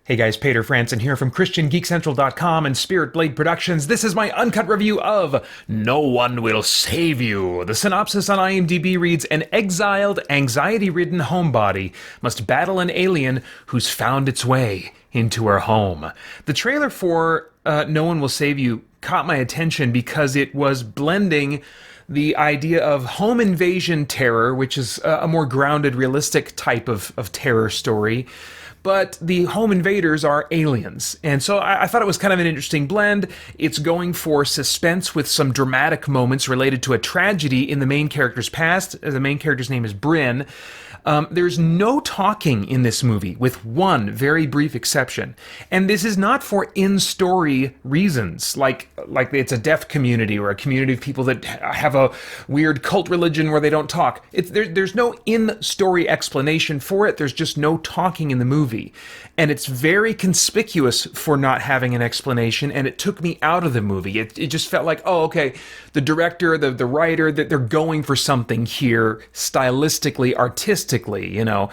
Hey guys, Paeter Franson here from christiangeekcentral.com and Spirit Blade Productions. This is my uncut review of No One Will Save You. The synopsis on IMDb reads, an exiled, anxiety-ridden homebody must battle an alien who's found its way into her home. The trailer for No One Will Save You caught my attention because it was blending the idea of home invasion terror, which is a more grounded, realistic type of terror story, but the home invaders are aliens. And so I thought it was kind of an interesting blend. It's going for suspense with some dramatic moments related to a tragedy in the main character's past. The main character's name is Bryn. There's no talking in this movie, with one very brief exception. And this is not for in-story reasons, like it's a deaf community or a community of people that have a weird cult religion where they don't talk. There's no in-story explanation for it. There's just no talking in the movie. And it's very conspicuous for not having an explanation, and it took me out of the movie. It just felt like, oh, okay, the director, the writer, that they're going for something here, stylistically, artistically, you know.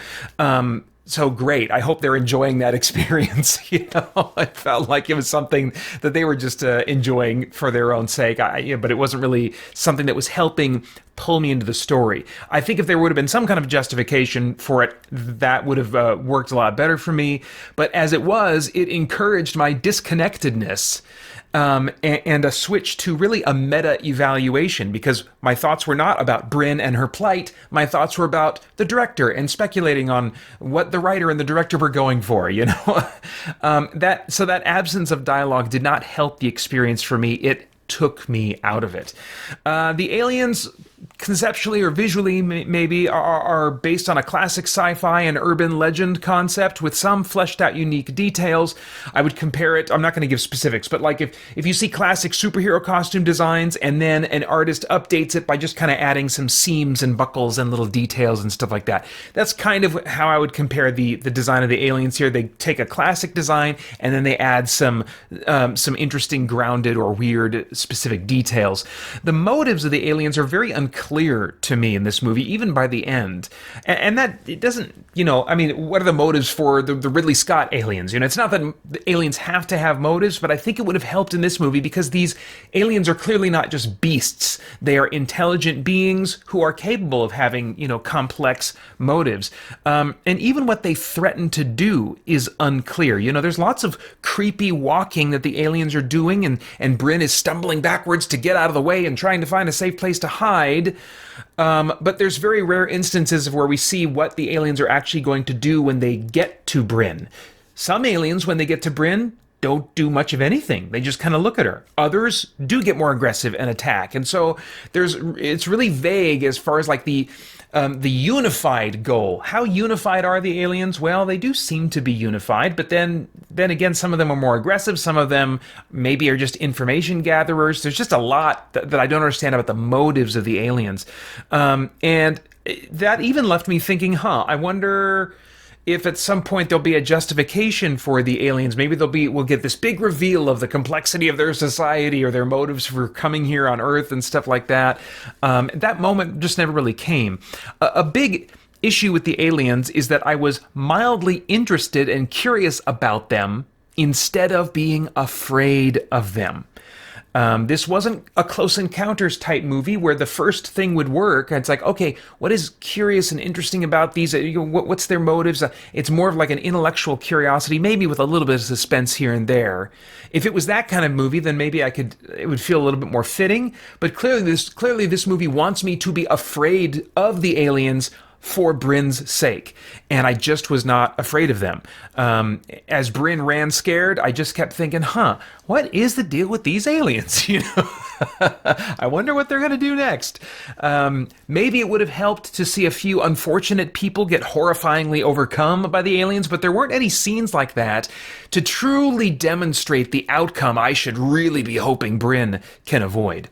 So great. I hope they're enjoying that experience. I felt like it was something that they were just enjoying for their own sake. But it wasn't really something that was helping pull me into the story. I think if there would have been some kind of justification for it, that would have worked a lot better for me. But as it was, it encouraged my disconnectedness. And a switch to really a meta-evaluation, because my thoughts were not about Bryn and her plight. My thoughts were about the director and speculating on what the writer and the director were going for, you know? That absence of dialogue did not help the experience for me. It took me out of it. The aliens, conceptually or visually maybe, are based on a classic sci-fi and urban legend concept with some fleshed out unique details. I would compare it, I'm not going to give specifics, but like if you see classic superhero costume designs and then an artist updates it by just kind of adding some seams and buckles and little details and stuff like that. That's kind of how I would compare the design of the aliens here. They take a classic design and then they add some interesting grounded or weird specific details. The motives of the aliens are very unclear to me in this movie, even by the end. And that, it doesn't, I mean, what are the motives for the Ridley Scott aliens? It's not that the aliens have to have motives, but I think it would have helped in this movie because these aliens are clearly not just beasts. They are intelligent beings who are capable of having, complex motives. And even what they threaten to do is unclear. There's lots of creepy walking that the aliens are doing, and Bryn is stumbling backwards to get out of the way and trying to find a safe place to hide. But there's very rare instances of where we see what the aliens are actually going to do when they get to Bryn. Some aliens, when they get to Bryn, don't do much of anything. They just kind of look at her. Others do get more aggressive and attack. And so it's really vague as far as like the unified goal. How unified are the aliens? Well, they do seem to be unified, but then again, some of them are more aggressive. Some of them maybe are just information gatherers. There's just a lot that I don't understand about the motives of the aliens. And that even left me thinking, I wonder if at some point there'll be a justification for the aliens. Maybe we'll get this big reveal of the complexity of their society or their motives for coming here on Earth and stuff like that. That moment just never really came. A big issue with the aliens is that I was mildly interested and curious about them instead of being afraid of them. This wasn't a Close Encounters type movie where the first thing would work. It's like, okay, what is curious and interesting about these? What's their motives? It's more of like an intellectual curiosity, maybe with a little bit of suspense here and there. If it was that kind of movie, then maybe it would feel a little bit more fitting. But clearly this movie wants me to be afraid of the aliens for Bryn's sake, and I just was not afraid of them. As Bryn ran scared, I just kept thinking, what is the deal with these aliens? I wonder what they're going to do next. Maybe it would have helped to see a few unfortunate people get horrifyingly overcome by the aliens, but there weren't any scenes like that to truly demonstrate the outcome I should really be hoping Bryn can avoid.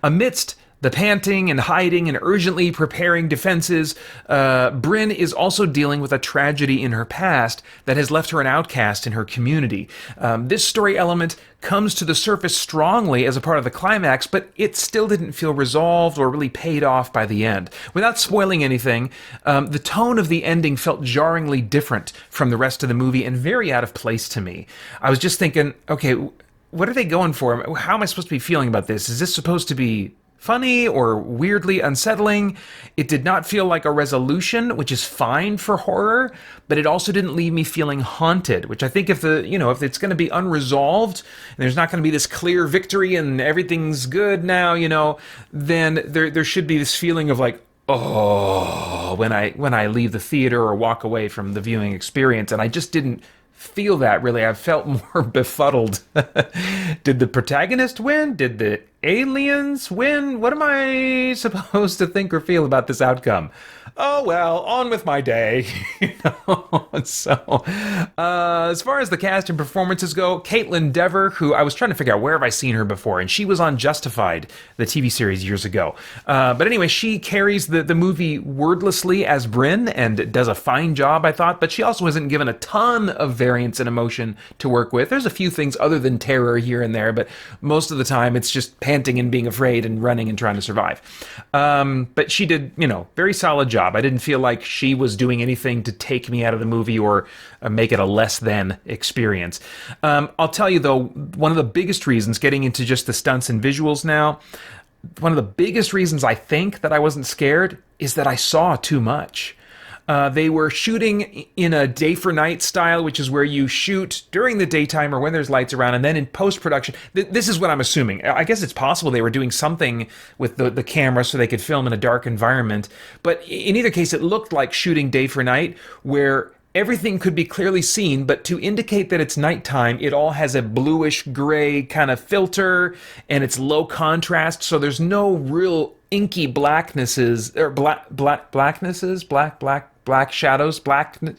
Amidst the panting and hiding and urgently preparing defenses, Bryn is also dealing with a tragedy in her past that has left her an outcast in her community. This story element comes to the surface strongly as a part of the climax, but it still didn't feel resolved or really paid off by the end. Without spoiling anything, the tone of the ending felt jarringly different from the rest of the movie and very out of place to me. I was just thinking, okay, what are they going for? How am I supposed to be feeling about this? Is this supposed to be funny or weirdly unsettling? It did not feel like a resolution, which is fine for horror, but it also didn't leave me feeling haunted, which I think if it's going to be unresolved, and there's not going to be this clear victory and everything's good now, then there should be this feeling of like, oh, when I leave the theater or walk away from the viewing experience, and I just didn't feel that really. I felt more befuddled. Did the protagonist win? Did the aliens win? What am I supposed to think or feel about this outcome? Oh well, on with my day. So as far as the cast and performances go, Caitlin Dever, who I was trying to figure out where have I seen her before, and she was on Justified, the TV series years ago. But anyway, she carries the movie wordlessly as Bryn and does a fine job, I thought, but she also isn't given a ton of variance and emotion to work with. There's a few things other than terror here and there, but most of the time it's just panting and being afraid and running and trying to survive. But she did, very solid job. I didn't feel like she was doing anything to take me out of the movie or make it a less than experience. I'll tell you though, one of the biggest reasons, getting into just the stunts and visuals now, one of the biggest reasons I think that I wasn't scared is that I saw too much. They were shooting in a day for night style, which is where you shoot during the daytime or when there's lights around, and then in post-production, this is what I'm assuming. I guess it's possible they were doing something with the camera so they could film in a dark environment. But in either case, it looked like shooting day for night, where everything could be clearly seen, but to indicate that it's nighttime, it all has a bluish gray kind of filter, and it's low contrast, so there's no real inky blacknesses, or black shadows,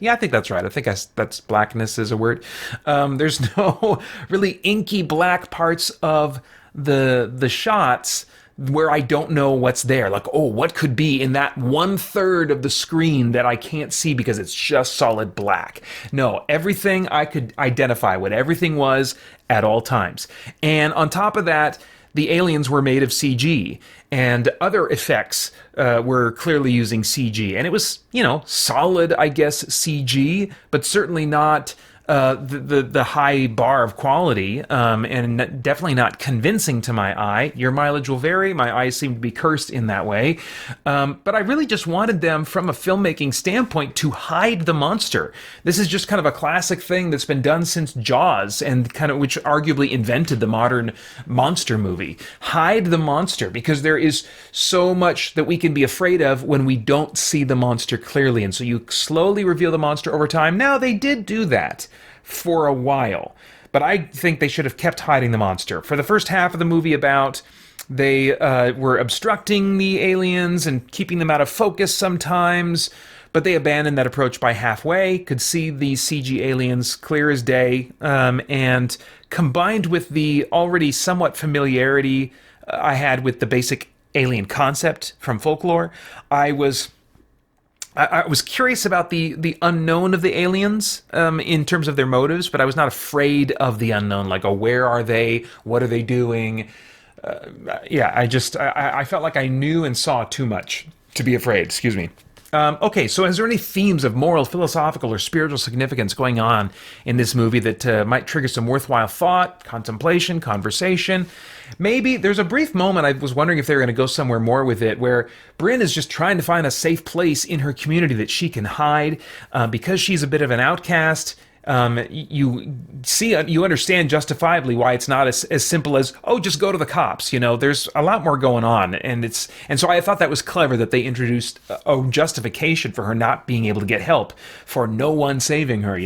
yeah, I think that's right. I think that's blackness is a word. There's no really inky black parts of the shots where I don't know what's there. Like, oh, what could be in that 1/3 of the screen that I can't see because it's just solid black? No, everything I could identify what everything was at all times. And on top of that, the aliens were made of CG, and other effects were clearly using CG. And it was, solid, I guess, CG, but certainly not the high bar of quality, and definitely not convincing to my eye. Your mileage will vary. My eyes seem to be cursed in that way. But I really just wanted them, from a filmmaking standpoint, to hide the monster. This is just kind of a classic thing that's been done since Jaws, and which arguably invented the modern monster movie. Hide the monster, because there is so much that we can be afraid of when we don't see the monster clearly. And so you slowly reveal the monster over time. Now, they did do that for a while, but I think they should have kept hiding the monster. For the first half of the movie, they were obstructing the aliens and keeping them out of focus sometimes, but they abandoned that approach by halfway. Could see these CG aliens clear as day, and combined with the already somewhat familiarity I had with the basic alien concept from folklore, I was curious about the unknown of the aliens in terms of their motives, but I was not afraid of the unknown. Like, oh, where are they? What are they doing? I felt like I knew and saw too much to be afraid. Excuse me. Okay, so is there any themes of moral, philosophical, or spiritual significance going on in this movie that might trigger some worthwhile thought, contemplation, conversation? Maybe. There's a brief moment I was wondering if they were going to go somewhere more with it, where Bryn is just trying to find a safe place in her community that she can hide, because she's a bit of an outcast. You understand justifiably why it's not as simple as, oh, just go to the cops. There's a lot more going on, and so I thought that was clever that they introduced a justification for her not being able to get help, for no one saving her.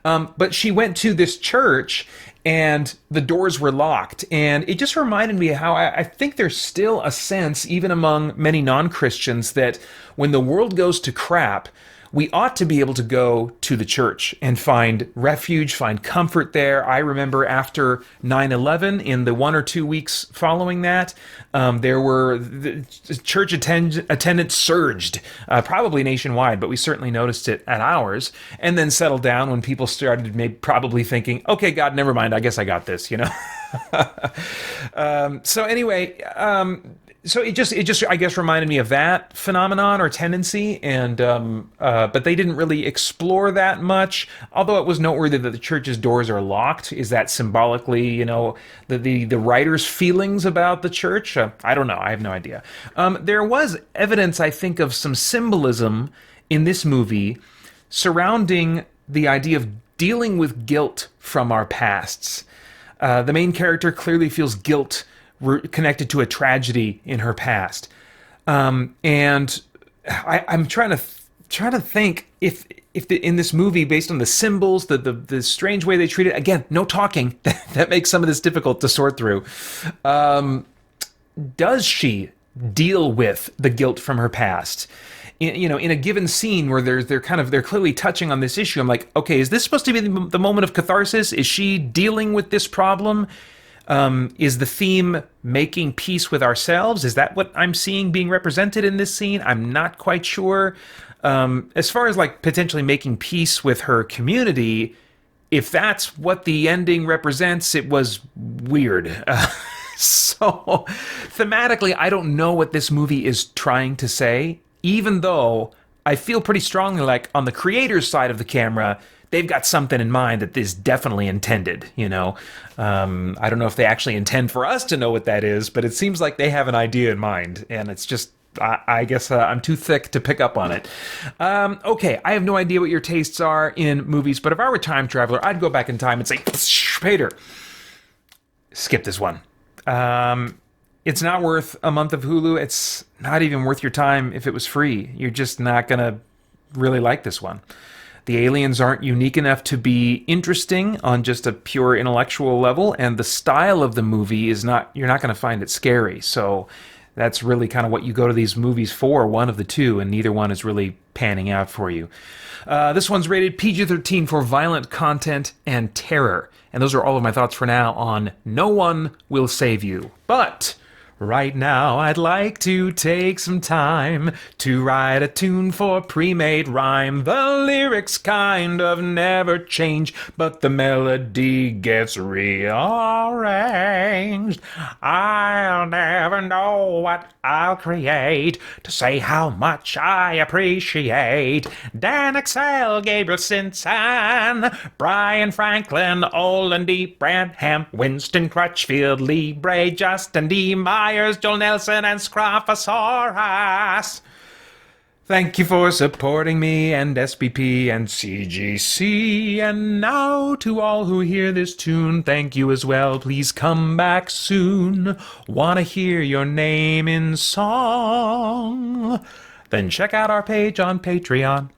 But she went to this church, and the doors were locked, and it just reminded me how I think there's still a sense, even among many non-Christians, that when the world goes to crap, we ought to be able to go to the church and find refuge, find comfort there. I remember after 9/11, in the 1 or 2 weeks following that, the church attendance surged, probably nationwide, but we certainly noticed it at ours, and then settled down when people started probably thinking, okay, God, never mind, I guess I got this, So anyway, so it just I guess reminded me of that phenomenon or tendency, and but they didn't really explore that much. Although it was noteworthy that the church's doors are locked. Is that symbolically, the writer's feelings about the church? I don't know. I have no idea. There was evidence, I think, of some symbolism in this movie surrounding the idea of dealing with guilt from our pasts. The main character clearly feels guilt connected to a tragedy in her past, and I'm trying to think if in this movie, based on the symbols, the strange way they treat it. Again, no talking. That makes some of this difficult to sort through. Does she deal with the guilt from her past? In a given scene where they're clearly touching on this issue, I'm like, okay, is this supposed to be the moment of catharsis? Is she dealing with this problem? Is the theme making peace with ourselves? Is that what I'm seeing being represented in this scene? I'm not quite sure. As far as like potentially making peace with her community, if that's what the ending represents, it was weird. So thematically, I don't know what this movie is trying to say, even though I feel pretty strongly like on the creator's side of the camera, they've got something in mind that is definitely intended, I don't know if they actually intend for us to know what that is, but it seems like they have an idea in mind, and it's just, I guess I'm too thick to pick up on it. Okay, I have no idea what your tastes are in movies, but if I were a time traveler, I'd go back in time and say, Paeter, skip this one. It's not worth a month of Hulu. It's not even worth your time if it was free. You're just not going to really like this one. The aliens aren't unique enough to be interesting on just a pure intellectual level, and the style of the movie is not, you're not going to find it scary. So that's really kind of what you go to these movies for, one of the two, and neither one is really panning out for you. This one's rated PG-13 for violent content and terror. And those are all of my thoughts for now on No One Will Save You. But right now, I'd like to take some time to write a tune for pre-made rhyme. The lyrics kind of never change, but the melody gets rearranged. I'll never know what I'll create to say how much I appreciate Dan Axel, Gabriel Simpson, Brian Franklin, Olin D. Branham, Winston Crutchfield, Lee Bray, Justin D. Myers, Joel Nelson, and Scrophosaurus. Thank you for supporting me and SBP and CGC. And now to all who hear this tune, thank you as well. Please come back soon. Want to hear your name in song? Then check out our page on Patreon.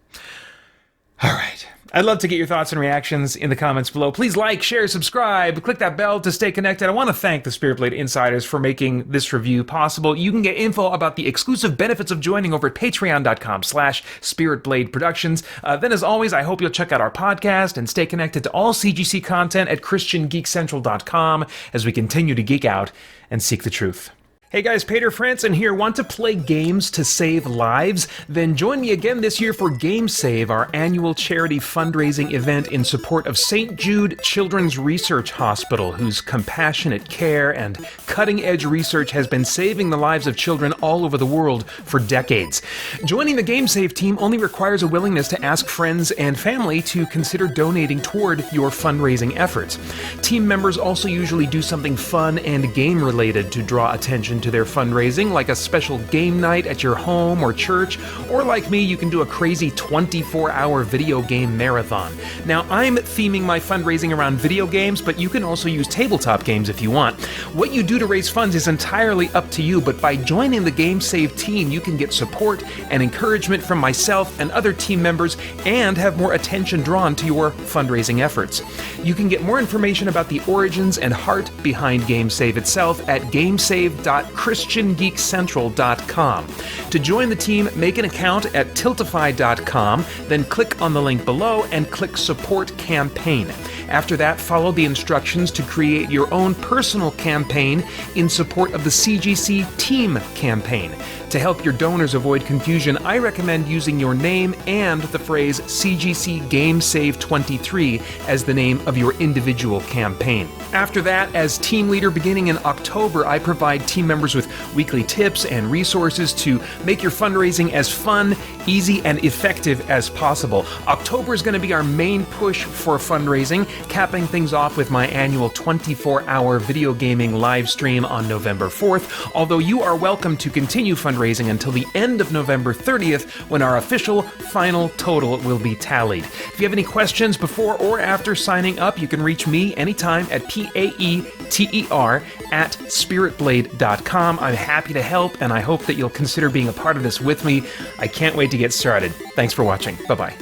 All right. I'd love to get your thoughts and reactions in the comments below. Please like, share, subscribe, click that bell to stay connected. I want to thank the Spirit Blade Insiders for making this review possible. You can get info about the exclusive benefits of joining over at patreon.com/spiritbladeproductions. Then, as always, I hope you'll check out our podcast and stay connected to all CGC content at christiangeekcentral.com as we continue to geek out and seek the truth. Hey guys, Paeter Franson here. Want to play games to save lives? Then join me again this year for Game Save, our annual charity fundraising event in support of St. Jude Children's Research Hospital, whose compassionate care and cutting-edge research has been saving the lives of children all over the world for decades. Joining the Game Save team only requires a willingness to ask friends and family to consider donating toward your fundraising efforts. Team members also usually do something fun and game-related to draw attention to their fundraising, like a special game night at your home or church, or like me, you can do a crazy 24-hour video game marathon. Now, I'm theming my fundraising around video games, but you can also use tabletop games if you want. What you do to raise funds is entirely up to you, but by joining the Game Save team, you can get support and encouragement from myself and other team members and have more attention drawn to your fundraising efforts. You can get more information about the origins and heart behind Game Save itself at gamesave.net. christiangeekcentral.com. To join the team, make an account at tiltify.com, then click on the link below and click Support Campaign. After that, follow the instructions to create your own personal campaign in support of the CGC Team campaign. To help your donors avoid confusion, I recommend using your name and the phrase CGC GameSave23 as the name of your individual campaign. After that, as team leader beginning in October, I provide team members with weekly tips and resources to make your fundraising as fun, easy, and effective as possible. October is going to be our main push for fundraising, capping things off with my annual 24-hour video gaming live stream on November 4th, although you are welcome to continue fundraising until the end of November 30th, when our official final total will be tallied. If you have any questions before or after signing up, you can reach me anytime at paeter@spiritblade.com. I'm happy to help, and I hope that you'll consider being a part of this with me. I can't wait to get started. Thanks for watching. Bye-bye.